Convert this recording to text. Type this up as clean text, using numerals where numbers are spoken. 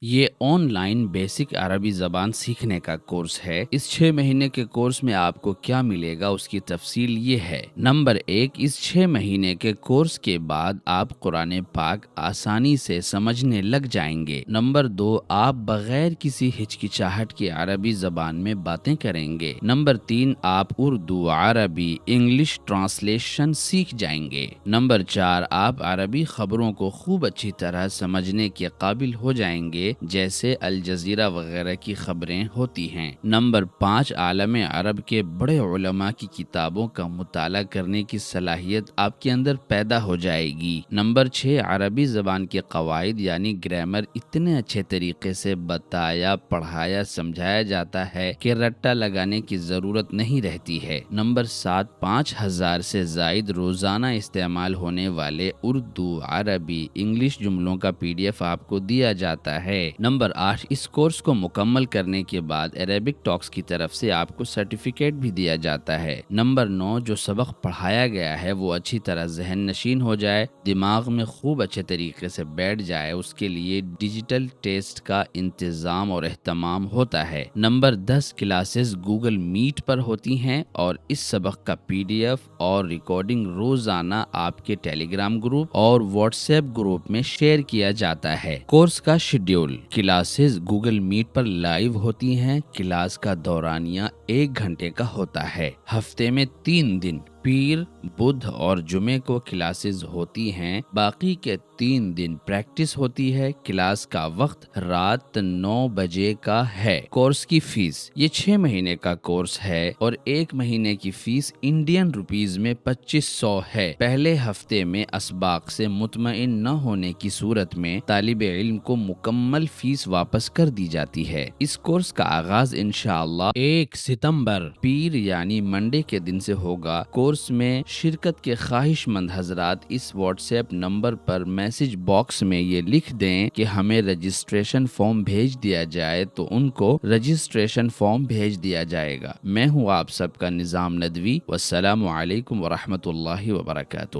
یہ on line basic عربی زبان سیکھنے کا کورس ہے۔ اس 6 مہینے کے کورس میں آپ کو کیا ملے گا اس کی تفصیل یہ ہے۔ نمبر 1، اس 6 مہینے کے کورس کے بعد آپ قرآن پاک آسانی سے سمجھنے لگ جائیں گے۔ نمبر 2، آپ بغیر کسی ہچکچاہٹ کے عربی زبان میں باتیں کریں گے۔ نمبر 3، آپ اردو، عربی، انگلش ٹرانسلیشن سیکھ جائیں گے۔ نمبر 4، آپ عربی خبروں کو خوب اچھی طرح سمجھنے کے قابل ہو جائیں گے، جیسے الجزیرہ وغیرہ کی خبریں ہوتی ہیں۔ نمبر 5، عالم عرب کے بڑے علماء کی کتابوں کا مطالعہ کرنے کی صلاحیت آپ کے اندر پیدا ہو جائے گی۔ نمبر 6، عربی زبان کے قواعد یعنی گرامر اتنے اچھے طریقے سے بتایا، پڑھایا، سمجھایا جاتا ہے کہ رٹا لگانے کی ضرورت نہیں رہتی ہے۔ نمبر 7، 5000 سے زائد روزانہ استعمال ہونے والے اردو، عربی، انگلش جملوں کا PDF آپ کو دیا جاتا ہے۔ نمبر 8، اس کورس کو مکمل کرنے کے بعد عربک ٹاکس کی طرف سے آپ کو سرٹیفکیٹ بھی دیا جاتا ہے۔ نمبر 9، جو سبق پڑھایا گیا ہے وہ اچھی طرح ذہن نشین ہو جائے، دماغ میں خوب اچھے طریقے سے بیٹھ جائے، اس کے لیے ڈیجیٹل ٹیسٹ کا انتظام اور اہتمام ہوتا ہے۔ نمبر 10، کلاسز گوگل میٹ پر ہوتی ہیں اور اس سبق کا PDF اور ریکارڈنگ روزانہ آپ کے ٹیلی گرام گروپ اور واٹس ایپ گروپ میں شیئر کیا جاتا ہے۔ کورس کا شیڈیول: کلاسز گوگل میٹ پر لائیو ہوتی ہیں۔ کلاس کا دورانیہ 1 گھنٹے کا ہوتا ہے۔ ہفتے میں 3 دن پیر، بدھ اور جمعے کو کلاسز ہوتی ہیں، باقی کے 3 دن پریکٹس ہوتی ہے۔ کلاس کا وقت رات 9 بجے کا ہے۔ کورس کی فیس: یہ 6 مہینے کا کورس ہے اور 1 مہینے کی فیس انڈین روپیز میں 2500 ہے۔ پہلے ہفتے میں اسباق سے مطمئن نہ ہونے کی صورت میں طالب علم کو مکمل فیس واپس کر دی جاتی ہے۔ اس کورس کا آغاز انشاءاللہ 1 ستمبر پیر یعنی منڈے کے دن سے ہوگا۔ کورس میں شرکت کے خواہش مند حضرات اس واٹس ایپ نمبر پر میسج باکس میں یہ لکھ دیں کہ ہمیں رجسٹریشن فارم بھیج دیا جائے، تو ان کو رجسٹریشن فارم بھیج دیا جائے گا۔ میں ہوں آپ سب کا نظام ندوی۔ والسلام علیکم ورحمۃ اللہ وبرکاتہ۔